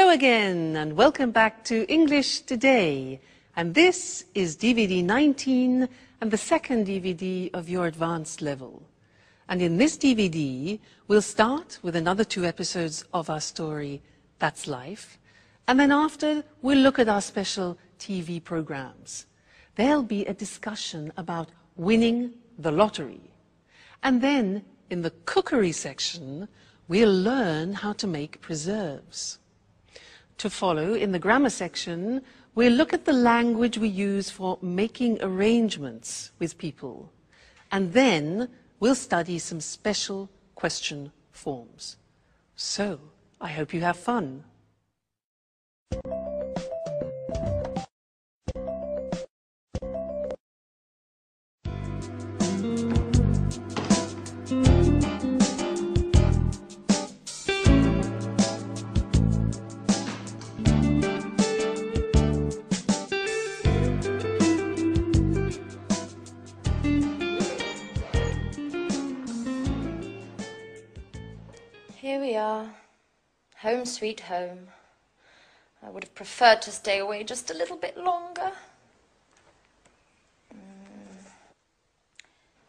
Hello again and welcome back to English Today. And this is DVD 19 and the second DVD of your advanced level. And in this DVD, we'll start with another 2 episodes of our story, That's Life. And then after, we'll look at our special TV programs. There'll be a discussion about winning the lottery. And then, in the cookery section, we'll learn how to make preserves. To follow, in the grammar section, we'll look at the language we use for making arrangements with people. And then we'll study some special question forms. So, I hope you have fun. Here we are, home sweet home. I would have preferred to stay away just a little bit longer.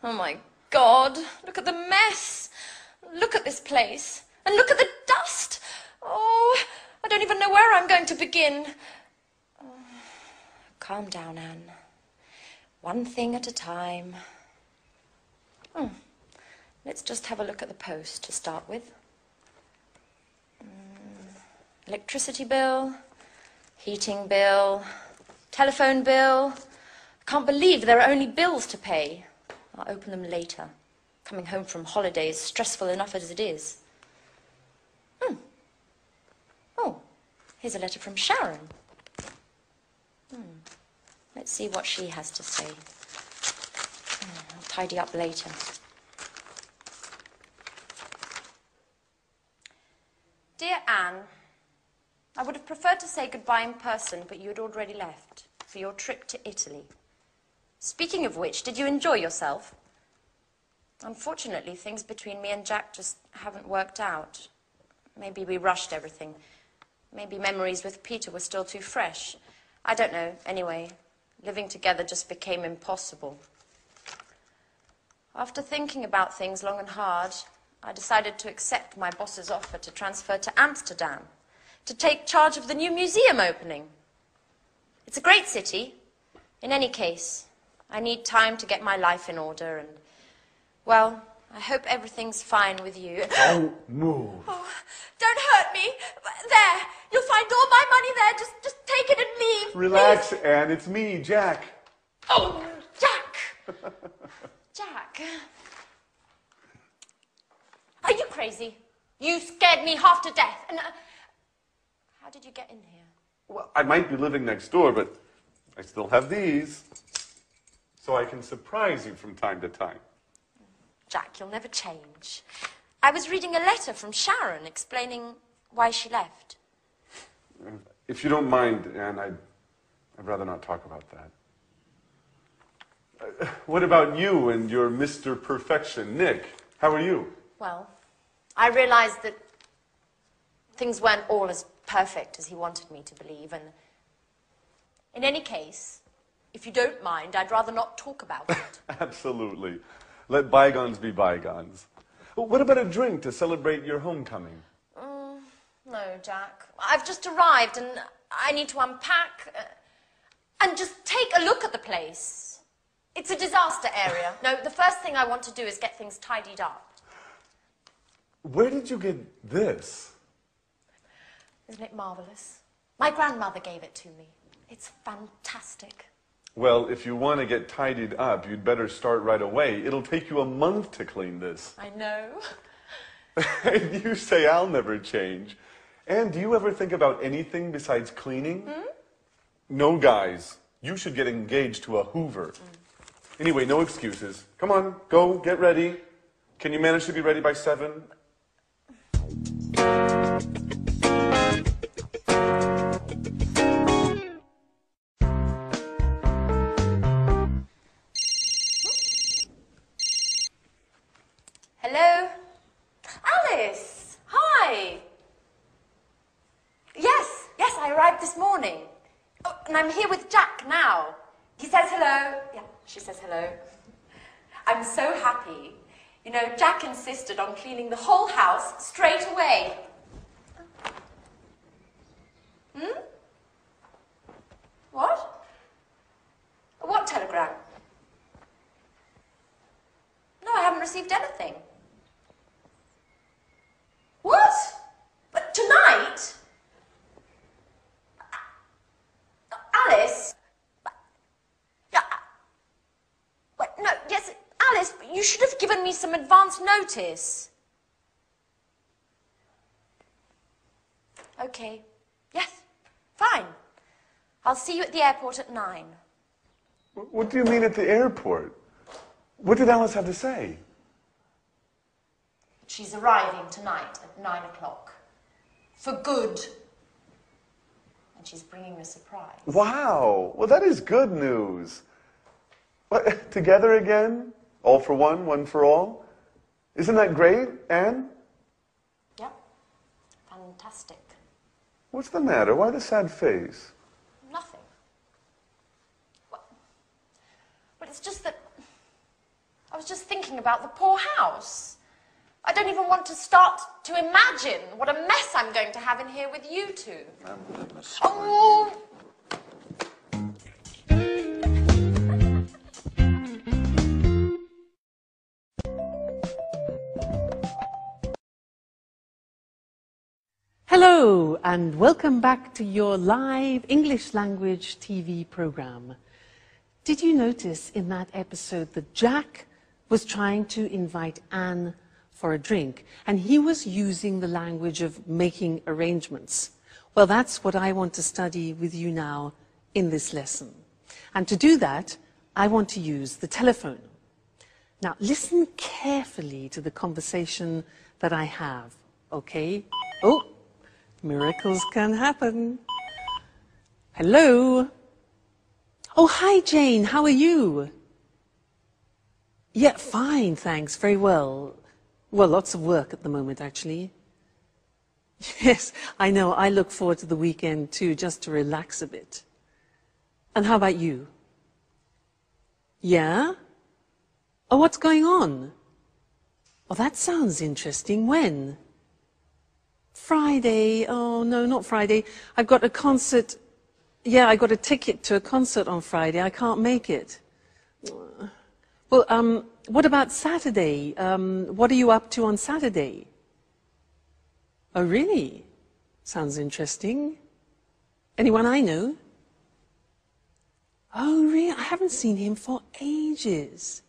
Oh my God, look at the mess. Look at this place. And look at the dust. Oh, I don't even know where I'm going to begin. Oh, calm down, Anne. One thing at a time. Let's just have a look at the post to start with. Electricity bill, heating bill, telephone bill. I can't believe there are only bills to pay. I'll open them later. Coming home from holiday is stressful enough as it is. Oh, here's a letter from Sharon. Let's see what she has to say. I'll tidy up later. Dear Anne, I would have preferred to say goodbye in person, but you had already left for your trip to Italy. Speaking of which, did you enjoy yourself? Unfortunately, things between me and Jack just haven't worked out. Maybe we rushed everything. Maybe memories with Peter were still too fresh. I don't know. Anyway, living together just became impossible. After thinking about things long and hard, I decided to accept my boss's offer to transfer to Amsterdam, to take charge of the new museum opening. It's a great city. In any case, I need time to get my life in order and, well, I hope everything's fine with you. Don't move. Oh, don't hurt me. There, you'll find all my money there. Just take it and leave. Relax, please. Anne. It's me, Jack. Oh, Jack. Jack. Are you crazy? You scared me half to death. And how did you get in here? Well, I might be living next door, but I still have these. So I can surprise you from time to time. Jack, you'll never change. I was reading a letter from Sharon explaining why she left. If you don't mind, Anne, I'd rather not talk about that. What about you and your Mr. Perfection, Nick? How are you? Well, I realized that things weren't all as perfect as he wanted me to believe, and in any case, if you don't mind, I'd rather not talk about it. Absolutely. Let bygones be bygones. What about a drink to celebrate your homecoming? No, Jack. I've just arrived and I need to unpack and just take a look at the place. It's a disaster area. No, the first thing I want to do is get things tidied up. Where did you get this? Isn't it marvelous? My grandmother gave it to me. It's fantastic. Well, if you want to get tidied up, you'd better start right away. It'll take you a month to clean this. I know. And you say I'll never change. And do you ever think about anything besides cleaning? No, guys. You should get engaged to a Hoover. Anyway, no excuses. Come on, go, get ready. Can you manage to be ready by 7? Hello? Alice! Hi! Yes, And I'm here with Jack now. He says hello. Yeah, she says hello. I'm so happy. You know, Jack insisted on cleaning the whole house straight away. Hmm? What? What telegram? No, I haven't received anything. What? But tonight? Alice? No, yes, Alice, but you should have given me some advance notice. Okay. Yes, fine. I'll see you at the airport at 9. What do you mean at the airport? What did Alice have to say? She's arriving tonight at 9 o'clock. For good. And she's bringing a surprise. Wow. Well, that is good news. What, together again? All for one, one for all? Isn't that great, Anne? Yep. Fantastic. What's the matter? Why the sad face? Nothing. But it's just that I was just thinking about the poor house. I don't even want to start to imagine what a mess I'm going to have in here with you two. Oh! Hello, and welcome back to your live English language TV program. Did you notice in that episode that Jack was trying to invite Anne for a drink, and he was using the language of making arrangements? Well, that's what I want to study with you now in this lesson. And to do that, I want to use the telephone. Now, listen carefully to the conversation that I have, okay? Oh, miracles can happen. Hello? Oh, hi, Jane. How are you? Yeah, fine, thanks. Very well. Well, lots of work at the moment, actually. Yes, I know. I look forward to the weekend, too, just to relax a bit. And how about you? Yeah? Oh, what's going on? Oh, that sounds interesting. When? Friday. Oh, no, not Friday. I've got a concert. Yeah, I got a ticket to a concert on Friday. I can't make it. Well, what about Saturday? What are you up to on Saturday? Oh, really? Sounds interesting. Anyone I know? Oh, really? I haven't seen him for ages.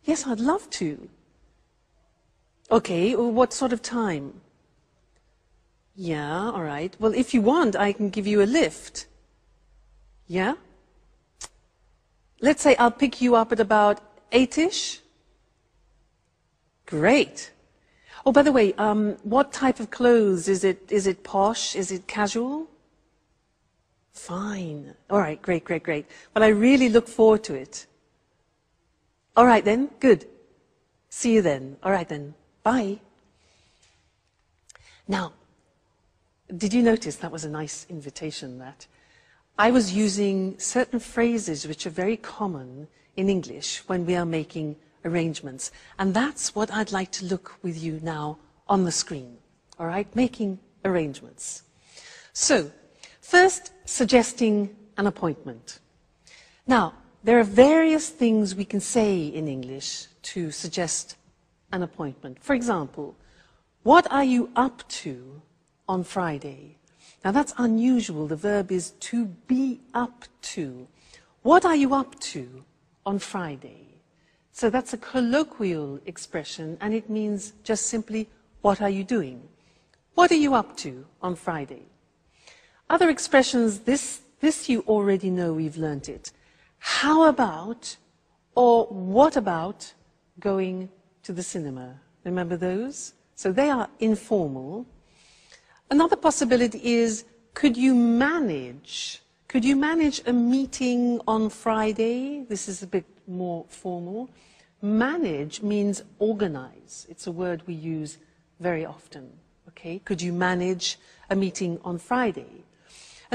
Yes, I'd love to. Okay, well, what sort of time? Yeah, all right. Well, if you want, I can give you a lift. Yeah? Let's say I'll pick you up at about 8-ish. Great. Oh, by the way, what type of clothes? Is it posh? Is it casual? Fine. All right, great, great, great. Well, I really look forward to it. All right then, good. See you then. All right then. Bye. Now, did you notice that was a nice invitation, that? I was using certain phrases which are very common in English when we are making arrangements. And that's what I'd like to look with you now on the screen. All right? Making arrangements. So, first, suggesting an appointment. Now, there are various things we can say in English to suggest an appointment. For example, what are you up to on Friday? Now that's unusual. The verb is to be up to. What are you up to on Friday? So that's a colloquial expression, and it means just simply, what are you doing? What are you up to on Friday? Other expressions, this you already know, we've learnt it. How about, or what about going to the cinema? Remember those? So they are informal. Another possibility is, could you manage a meeting on Friday? This is a bit more formal. Manage means organize. It's a word we use very often. Okay? Could you manage a meeting on Friday?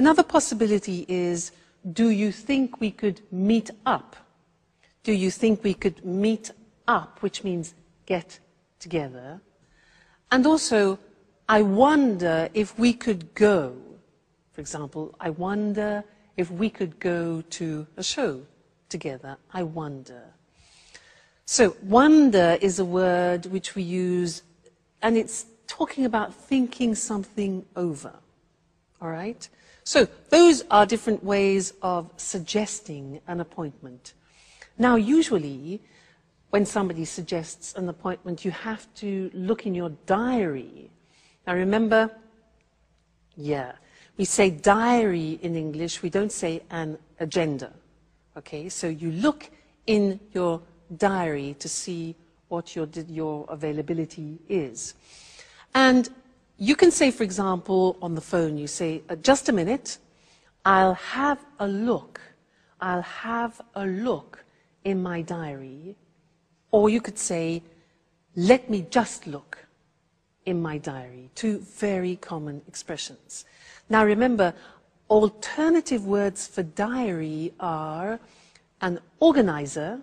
Another possibility is, do you think we could meet up? Do you think we could meet up, which means get together? And also, I wonder if we could go. For example, I wonder if we could go to a show together. I wonder. So, wonder is a word which we use, and it's talking about thinking something over. All right? So, those are different ways of suggesting an appointment. Now, usually, when somebody suggests an appointment, you have to look in your diary. Now, remember, we say diary in English, we don't say an agenda. Okay, so you look in your diary to see what your availability is. And you can say, for example, on the phone, you say, just a minute, I'll have a look. I'll have a look in my diary. Or you could say, let me just look in my diary. Two very common expressions. Now remember, alternative words for diary are an organizer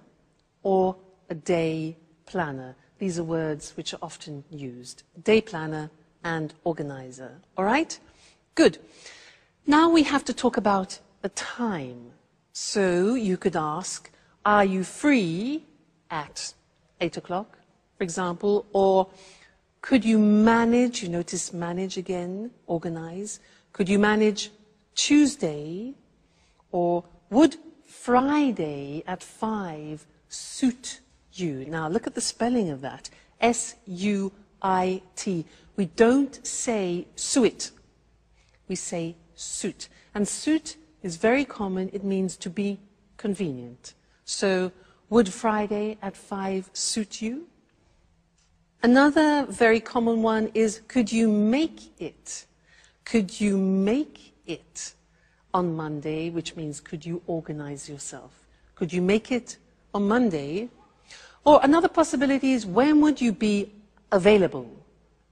or a day planner. These are words which are often used. Day planner and organizer. All right? Good. Now we have to talk about a time. So you could ask, are you free at 8 o'clock, for example? Or could you manage, you notice manage again, organize. Could you manage Tuesday? Or would Friday at 5 suit you? Now look at the spelling of that. S-U-I-T. We don't say suit. We say suit. And suit is very common. It means to be convenient. So, would Friday at 5 suit you? Another very common one is, could you make it? Could you make it on Monday, which means could you organize yourself? Could you make it on Monday? Or another possibility is, when would you be available?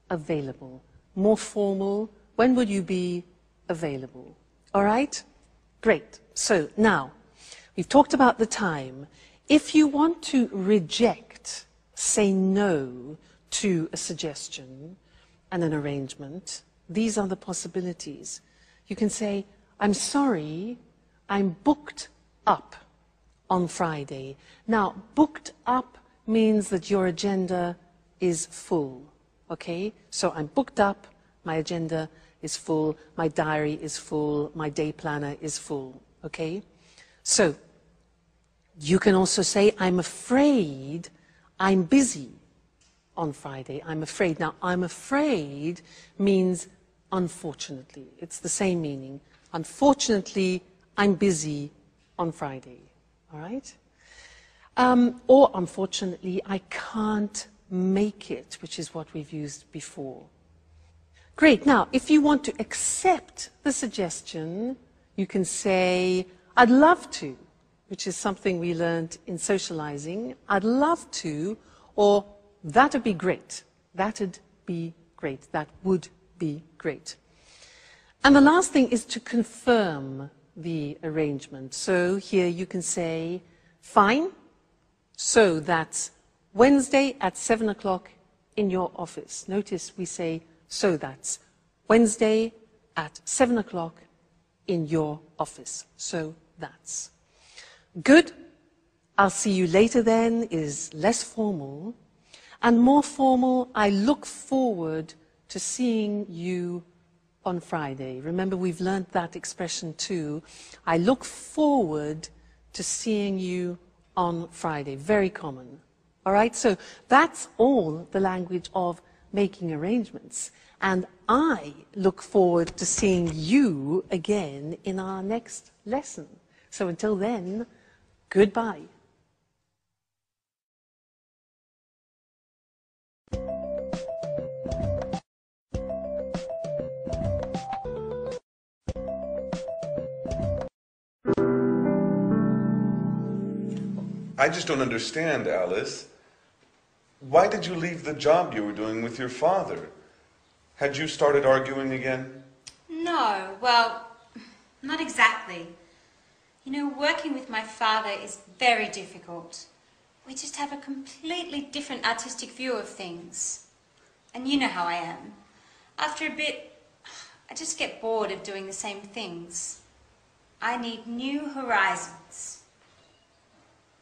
Available. More formal, when would you be available? All right? Great. So now, we've talked about the time. If you want to reject, say no to a suggestion and an arrangement, these are the possibilities. You can say, I'm sorry, I'm booked up on Friday. Now, booked up means that your agenda is full, okay? So I'm booked up, my agenda is full, my diary is full, my day planner is full, okay? So, you can also say, I'm afraid I'm busy on Friday. I'm afraid. Now, I'm afraid means unfortunately. It's the same meaning. Unfortunately, I'm busy on Friday. All right? Or unfortunately, I can't make it, which is what we've used before. Great. Now, if you want to accept the suggestion, you can say, I'd love to, which is something we learned in socializing. I'd love to, or that'd be great. That'd be great. That would be great. And the last thing is to confirm the arrangement. So here you can say, fine, so that's Wednesday at 7 o'clock in your office. Notice we say, so that's Wednesday at 7 o'clock in your office. So that's. Good. I'll see you later then is less formal. And more formal, I look forward to seeing you on Friday. Remember, we've learned that expression too. I look forward to seeing you on Friday. Very common. All right, so that's all the language of making arrangements. And I look forward to seeing you again in our next lesson. So until then, goodbye. I just don't understand, Alice. Why did you leave the job you were doing with your father? Had you started arguing again? No, well, Not exactly. You know, working with my father is very difficult. We just have a completely different artistic view of things. And you know how I am. After a bit, I just get bored of doing the same things. I need new horizons.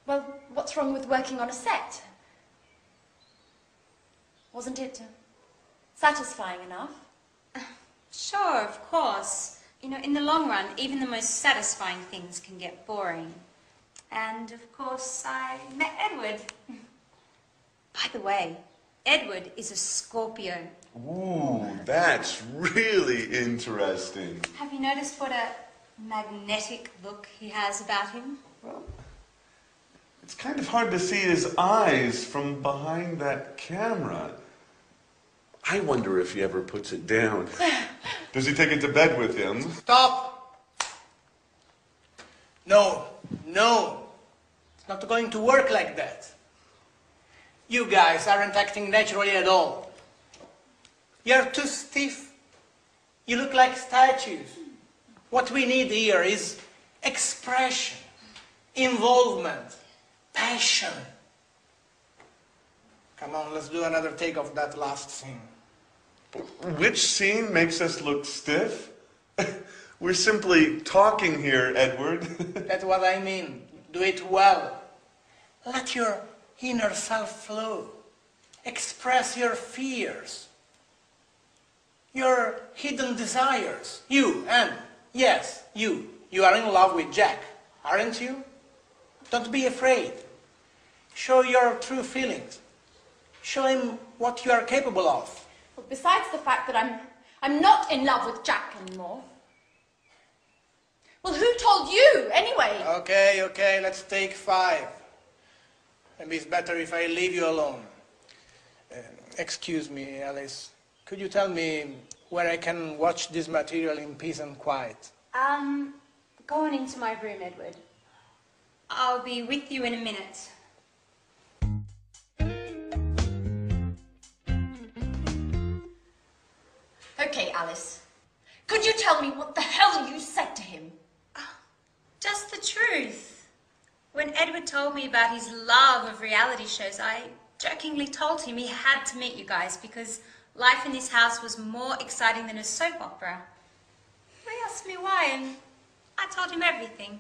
Well, what's wrong with working on a set? Wasn't it satisfying enough? Sure, of course. You know, in the long run, even the most satisfying things can get boring. And, of course, I met Edward. By the way, Edward is a Scorpio. Ooh, that's really interesting. Have you noticed what a magnetic look he has about him? Well, it's kind of hard to see his eyes from behind that camera. I wonder if he ever puts it down. Does he take it to bed with him? Stop! No, no. It's not going to work like that. You guys aren't acting naturally at all. You're too stiff. You look like statues. What we need here is expression, involvement, passion. Come on, let's do another take of that last scene. Which scene makes us look stiff? We're simply talking here, Edward. That's what I mean. Do it well. Let your inner self flow. Express your fears, your hidden desires. You, and yes, you are in love with Jack, aren't you? Don't be afraid. Show your true feelings. Show him what you are capable of. Well, besides the fact that I'm not in love with Jack anymore. Well, who told you, anyway? Okay, let's take 5. Maybe it's better if I leave you alone. Excuse me, Alice. Could you tell me where I can watch this material in peace and quiet? Go on into my room, Edward. I'll be with you in a minute. Okay, Alice. Could you tell me what the hell you said to him? Just the truth. When Edward told me about his love of reality shows, I jokingly told him he had to meet you guys because life in this house was more exciting than a soap opera. He asked me why, and I told him everything.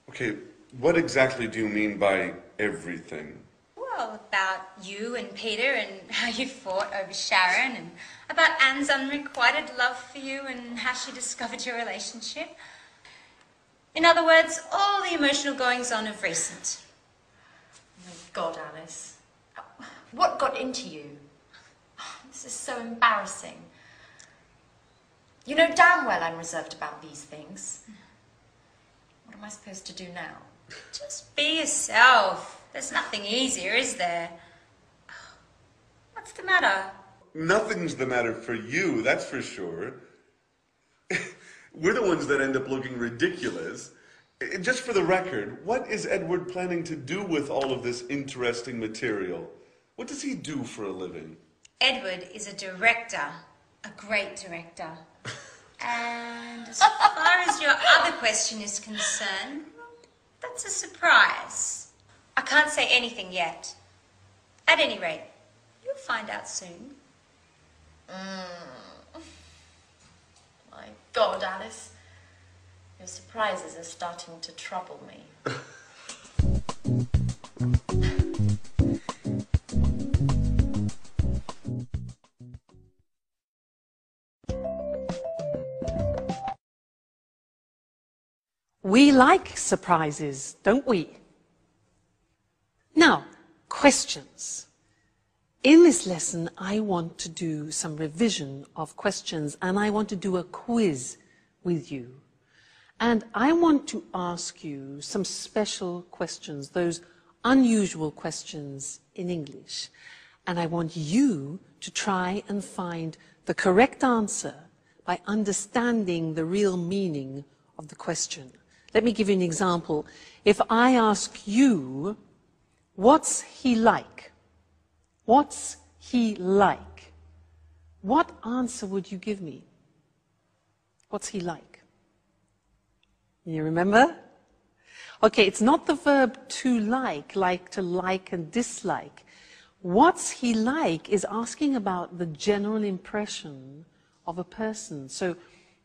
Okay, what exactly do you mean by everything? Well, about you and Peter and how you fought over Sharon, and about Anne's unrequited love for you and how she discovered your relationship. In other words, all the emotional goings-on of recent. Oh my God, Alice. What got into you? This is so embarrassing. You know damn well I'm reserved about these things. What am I supposed to do now? Just be yourself. There's nothing easier, is there? What's the matter? Nothing's the matter for you, that's for sure. We're the ones that end up looking ridiculous. Just for the record, what is Edward planning to do with all of this interesting material? What does he do for a living? Edward is a director, a great director. And as far as your other question is concerned, that's a surprise. I can't say anything yet. At any rate, you'll find out soon. My God, Alice. Your surprises are starting to trouble me. We like surprises, don't we? Now, questions. In this lesson, I want to do some revision of questions, and I want to do a quiz with you. And I want to ask you some special questions, those unusual questions in English. And I want you to try and find the correct answer by understanding the real meaning of the question. Let me give you an example. If I ask you, what's he like? What's he like? What answer would you give me? What's he like? You remember? Okay, it's not the verb to like and dislike. What's he like is asking about the general impression of a person. So,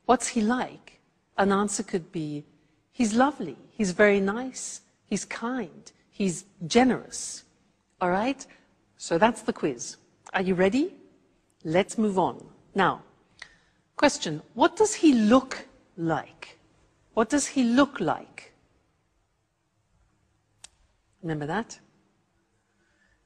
what's he like? An answer could be, he's lovely, he's very nice, he's kind, he's generous. All right? So that's the quiz. Are you ready? Let's move on. Now, question, what does he look like? What does he look like? Remember that?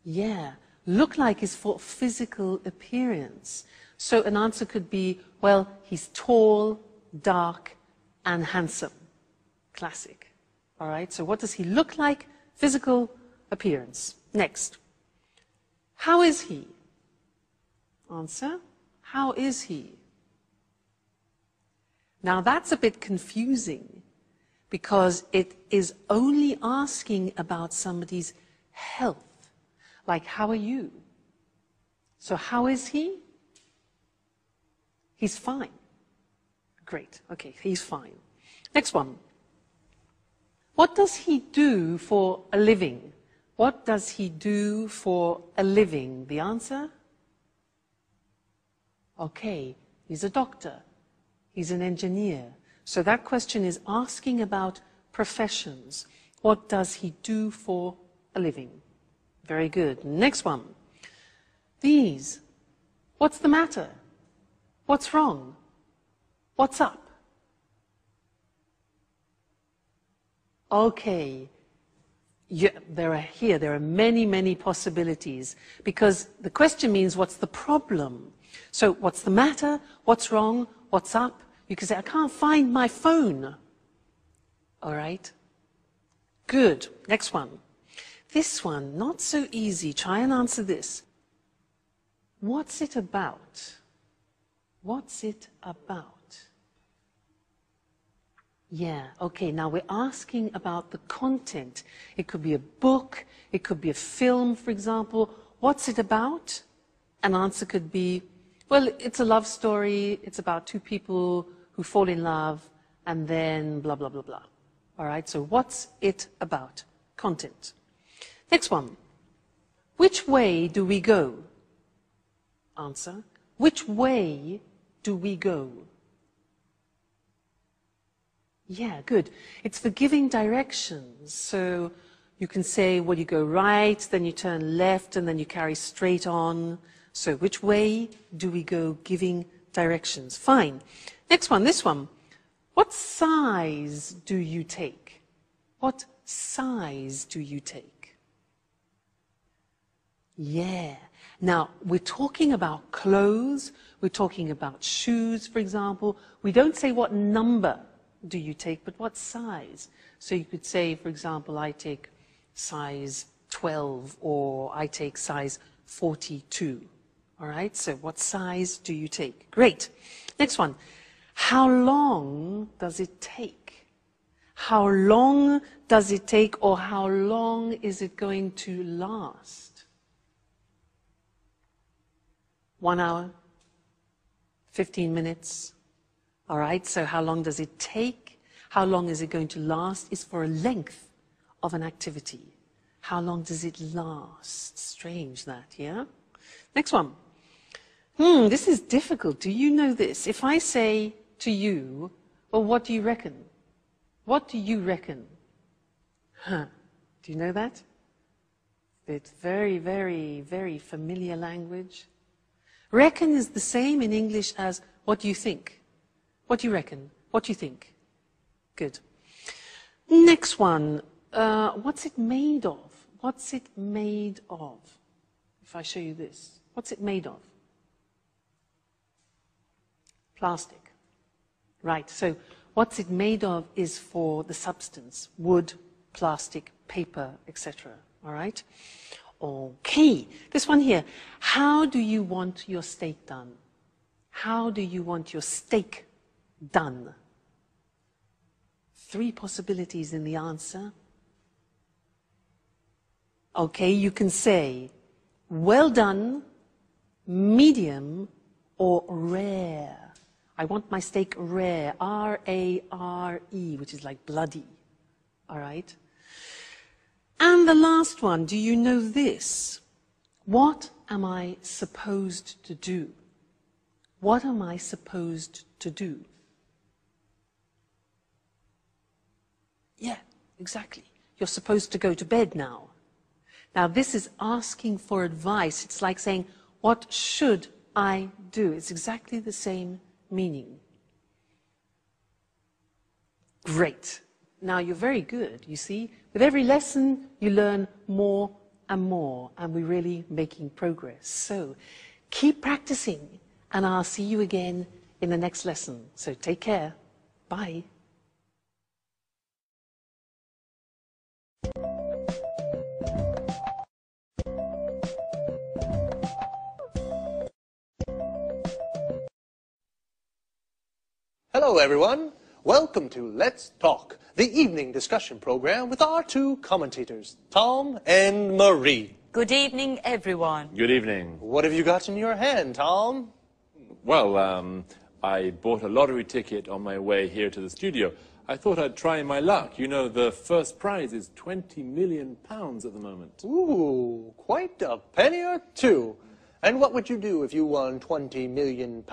Yeah, look like is for physical appearance. So an answer could be, well, he's tall, dark, and handsome. Classic. All right, so what does he look like? Physical appearance. Next. How is he? Answer, how is he? Now that's a bit confusing because it is only asking about somebody's health. Like, how are you? So how is he? He's fine. Great, okay, he's fine. Next one. What does he do for a living? What does he do for a living? The answer? Okay, he's a doctor. He's an engineer. So that question is asking about professions. What does he do for a living? Very good. Next one. These. What's the matter? What's wrong? What's up? Okay. Yeah, there are many, many possibilities because the question means what's the problem? So what's the matter? What's wrong? What's up? You can say, I can't find my phone. All right? Good. Next one. This one, not so easy. Try and answer this. What's it about? What's it about? Yeah, okay, now we're asking about the content. It could be a book, it could be a film, for example. What's it about? An answer could be, well, it's a love story, it's about two people who fall in love, and then blah, blah, blah, blah. All right, so what's it about? Content. Next one. Which way do we go? Answer. Which way do we go? Yeah, good. It's for giving directions. So you can say, well, you go right, then you turn left, and then you carry straight on. So which way do we go? Giving directions. Fine. Next one, this one. What size do you take? What size do you take? Yeah. Now, we're talking about clothes. We're talking about shoes, for example. We don't say what number do you take, but what size? So you could say, for example, I take size 12 or I take size 42. All right, so what size do you take? Great. Next one. How long does it take? How long does it take or how long is it going to last? 1 hour? 15 minutes? All right, so how long does it take? How long is it going to last? Is for a length of an activity. How long does it last? Strange that, yeah? Next one. This is difficult. Do you know this? If I say to you, well, what do you reckon? What do you reckon? Huh. Do you know that? It's very, very, very familiar language. Reckon is the same in English as what do you think? What do you reckon? What do you think? Good. Next one. What's it made of? What's it made of? If I show you this. What's it made of? Plastic. Right. So what's it made of is for the substance. Wood, plastic, paper, etc. All right? Okay. This one here. How do you want your steak done? How do you want your steak done? 3 possibilities in the answer. Okay, you can say well done, medium, or rare. I want my steak rare, R-A-R-E, which is like bloody. All right? And the last one, do you know this? What am I supposed to do? What am I supposed to do? Yeah, exactly. You're supposed to go to bed now. Now, this is asking for advice. It's like saying, what should I do? It's exactly the same meaning. Great. Now, you're very good, you see. With every lesson, you learn more and more, and we're really making progress. So, keep practicing, and I'll see you again in the next lesson. So, take care. Bye. Hello, everyone. Welcome to Let's Talk, the evening discussion program with our two commentators, Tom and Marie. Good evening, everyone. Good evening. What have you got in your hand, Tom? Well, I bought a lottery ticket on my way here to the studio. I thought I'd try my luck. You know, the first prize is £20 million at the moment. Ooh, quite a penny or two. And what would you do if you won £20 million?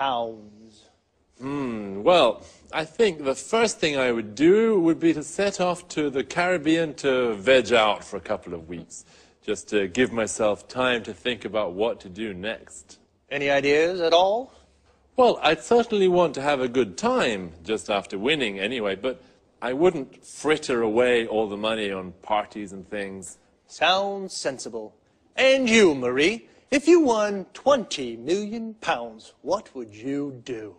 Well, I think the first thing I would do would be to set off to the Caribbean to veg out for a couple of weeks, just to give myself time to think about what to do next. Any ideas at all? Well, I'd certainly want to have a good time, just after winning anyway, but I wouldn't fritter away all the money on parties and things. Sounds sensible. And you, Marie, if you won £20 million, what would you do?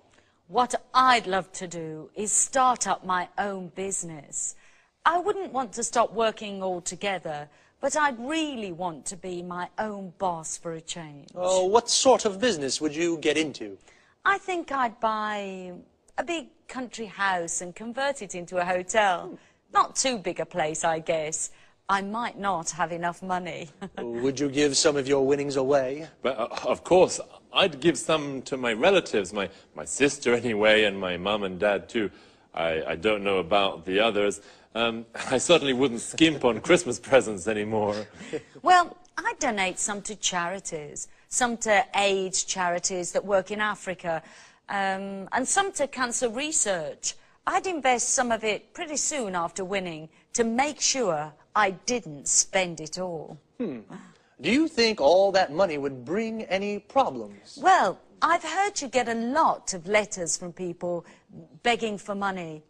What I'd love to do is start up my own business. I wouldn't want to stop working altogether, but I'd really want to be my own boss for a change. Oh, what sort of business would you get into? I think I'd buy a big country house and convert it into a hotel. Not too big a place, I guess. I might not have enough money. Would you give some of your winnings away? But, of course, I'd give some to my relatives, my sister anyway, and my mum and dad too. I don't know about the others. I certainly wouldn't skimp on Christmas presents anymore. Well, I'd donate some to charities, some to AIDS charities that work in Africa, and some to cancer research. I'd invest some of it pretty soon after winning to make sure I didn't spend it all. Do you think all that money would bring any problems? Well, I've heard you get a lot of letters from people begging for money.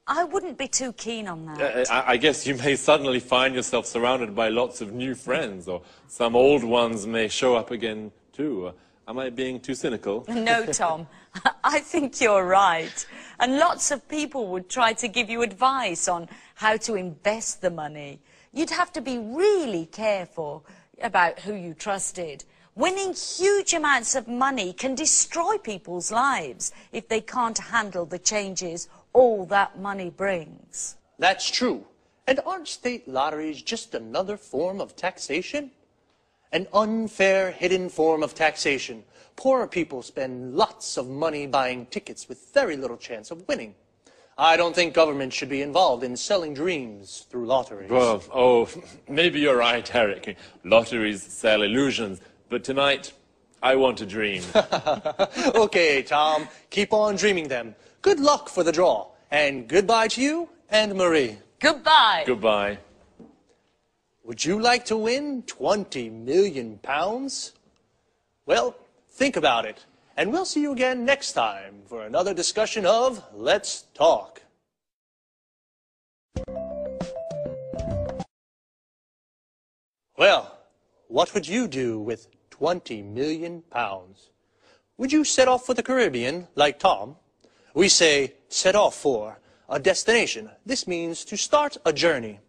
I wouldn't be too keen on that. I guess you may suddenly find yourself surrounded by lots of new friends, or some old ones may show up again too. Am I being too cynical? No, Tom. I think you're right. And lots of people would try to give you advice on how to invest the money. You'd have to be really careful about who you trusted. Winning huge amounts of money can destroy people's lives if they can't handle the changes all that money brings. That's true. And aren't state lotteries just another form of taxation? An unfair, hidden form of taxation. Poor people spend lots of money buying tickets with very little chance of winning. I don't think government should be involved in selling dreams through lotteries. Well, maybe you're right, Eric. Lotteries sell illusions. But tonight, I want to dream. Okay, Tom, keep on dreaming them. Good luck for the draw. And goodbye to you and Marie. Goodbye. Goodbye. Would you like to win £20 million? Well, think about it. And we'll see you again next time for another discussion of Let's Talk. Well, what would you do with £20 million? Would you set off for the Caribbean like Tom? We say set off for a destination. This means to start a journey.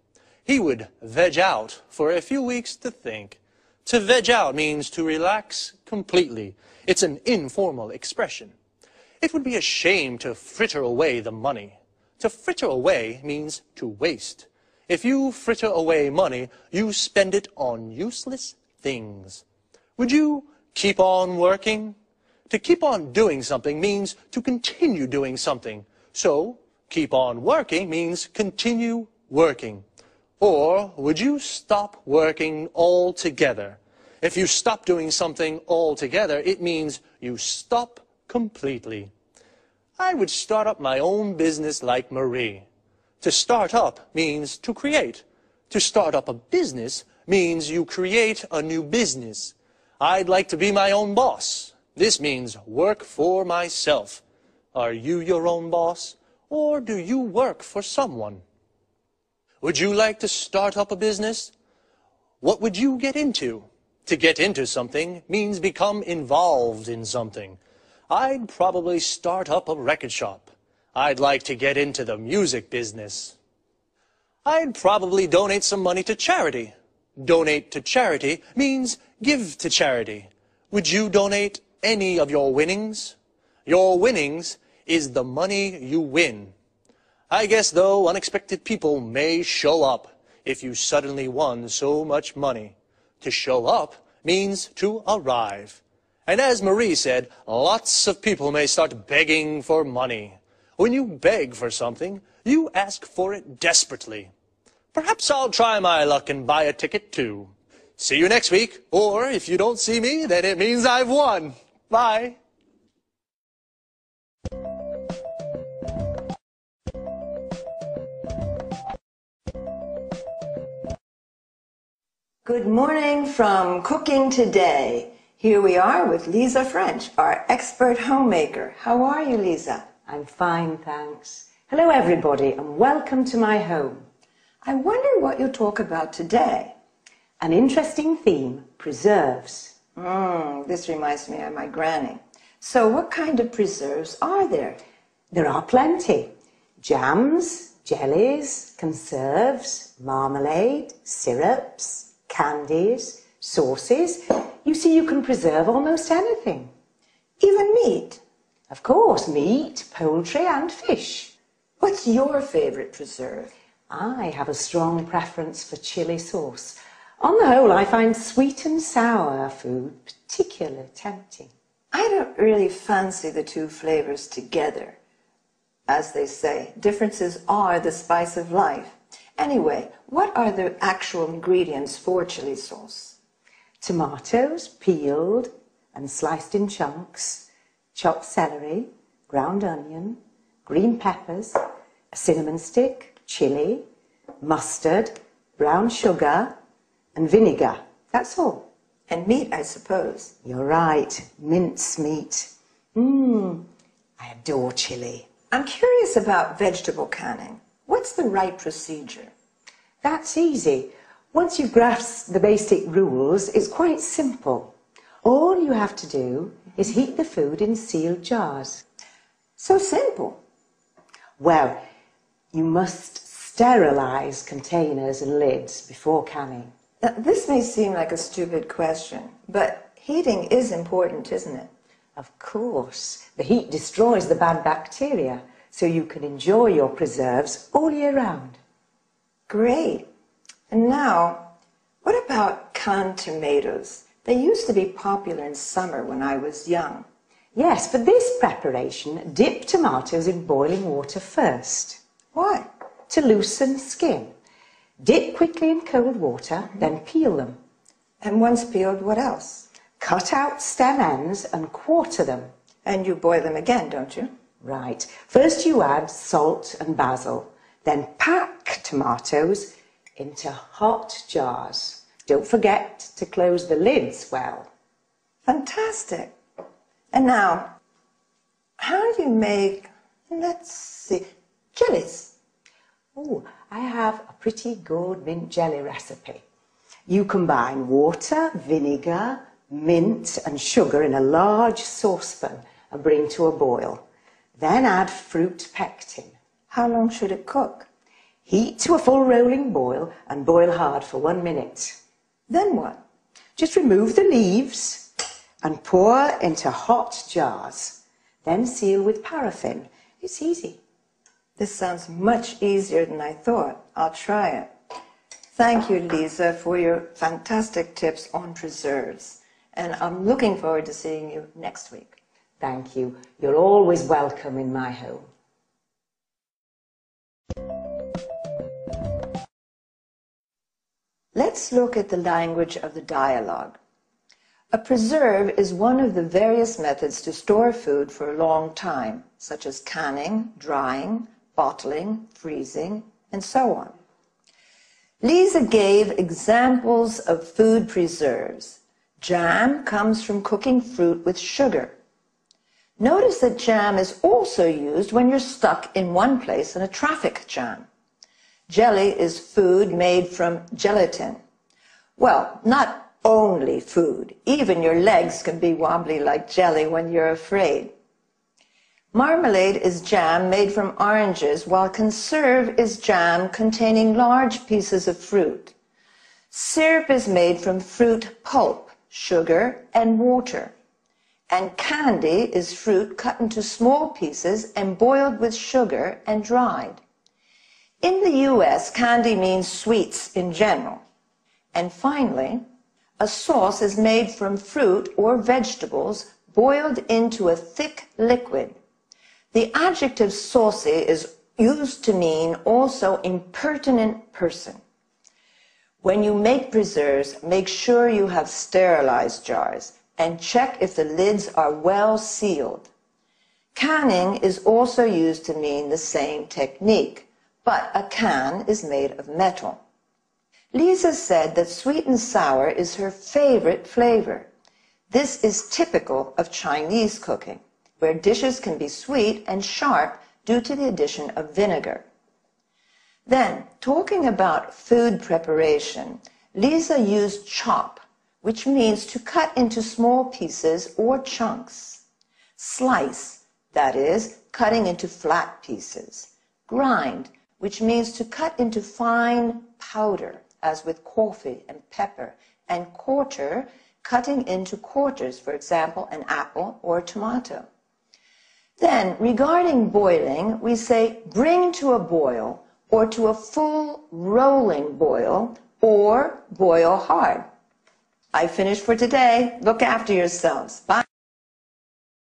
He would veg out for a few weeks to think. To veg out means to relax completely. It's an informal expression. It would be a shame to fritter away the money. To fritter away means to waste. If you fritter away money, you spend it on useless things. Would you keep on working? To keep on doing something means to continue doing something. So, keep on working means continue working. Or would you stop working altogether? If you stop doing something altogether, it means you stop completely. I would start up my own business like Marie. To start up means to create. To start up a business means you create a new business. I'd like to be my own boss. This means work for myself. Are you your own boss, or do you work for someone? Would you like to start up a business? What would you get into? To get into something means become involved in something. I'd probably start up a record shop. I'd like to get into the music business. I'd probably donate some money to charity. Donate to charity means give to charity. Would you donate any of your winnings? Your winnings is the money you win. I guess, though, unexpected people may show up if you suddenly won so much money. To show up means to arrive. And as Marie said, lots of people may start begging for money. When you beg for something, you ask for it desperately. Perhaps I'll try my luck and buy a ticket too. See you next week, or if you don't see me, then it means I've won. Bye. Good morning from Cooking Today. Here we are with Lisa French, our expert homemaker. How are you, Lisa? I'm fine, thanks. Hello, everybody, and welcome to my home. I wonder what you'll talk about today. An interesting theme, preserves. This reminds me of my granny. So what kind of preserves are there? There are plenty. Jams, jellies, conserves, marmalade, syrups, candies, sauces. You see, you can preserve almost anything. Even meat? Of course, meat, poultry and fish. What's your favorite preserve? I have a strong preference for chili sauce. On the whole, I find sweet and sour food particularly tempting. I don't really fancy the two flavors together. As they say, differences are the spice of life. Anyway, what are the actual ingredients for chili sauce? Tomatoes, peeled and sliced in chunks, chopped celery, ground onion, green peppers, a cinnamon stick, chili, mustard, brown sugar, and vinegar. That's all. And meat, I suppose. You're right, mince meat. I adore chili. I'm curious about vegetable canning. What's the right procedure? That's easy. Once you've grasped the basic rules, it's quite simple. All you have to do is heat the food in sealed jars. So simple. Well, you must sterilize containers and lids before canning. Now, this may seem like a stupid question, but heating is important, isn't it? Of course. The heat destroys the bad bacteria, so you can enjoy your preserves all year round. Great. And now, what about canned tomatoes? They used to be popular in summer when I was young. Yes, for this preparation, dip tomatoes in boiling water first. Why? To loosen skin. Dip quickly in cold water, then peel them. And once peeled, what else? Cut out stem ends and quarter them. And you boil them again, don't you? Right. First you add salt and basil. Then pack tomatoes into hot jars. Don't forget to close the lids well. Fantastic. And now, how do you make, let's see, jellies? Oh, I have a pretty good mint jelly recipe. You combine water, vinegar, mint and sugar in a large saucepan and bring to a boil. Then add fruit pectin. How long should it cook? Heat to a full rolling boil and boil hard for 1 minute. Then what? Just remove the leaves and pour into hot jars. Then seal with paraffin. It's easy. This sounds much easier than I thought. I'll try it. Thank you, Lisa, for your fantastic tips on preserves. And I'm looking forward to seeing you next week. Thank you. You're always welcome in my home. Let's look at the language of the dialogue. A preserve is one of the various methods to store food for a long time, such as canning, drying, bottling, freezing, and so on. Lisa gave examples of food preserves. Jam comes from cooking fruit with sugar. Notice that jam is also used when you're stuck in one place in a traffic jam. Jelly is food made from gelatin. Well, not only food. Even your legs can be wobbly like jelly when you're afraid. Marmalade is jam made from oranges, while conserve is jam containing large pieces of fruit. Syrup is made from fruit pulp, sugar, and water. And candy is fruit cut into small pieces and boiled with sugar and dried. In the US, candy means sweets in general. And finally, a sauce is made from fruit or vegetables boiled into a thick liquid. The adjective saucy is used to mean also impertinent person. When you make preserves, make sure you have sterilized jars and check if the lids are well sealed. Canning is also used to mean the same technique, but a can is made of metal. Lisa said that sweet and sour is her favorite flavor. This is typical of Chinese cooking, where dishes can be sweet and sharp due to the addition of vinegar. Then, talking about food preparation, Lisa used chop, which means to cut into small pieces or chunks. Slice, that is, cutting into flat pieces. Grind, which means to cut into fine powder, as with coffee and pepper, and quarter, cutting into quarters, for example, an apple or a tomato. Then, regarding boiling, we say bring to a boil, or to a full rolling boil, or boil hard. I finished for today. Look after yourselves. Bye.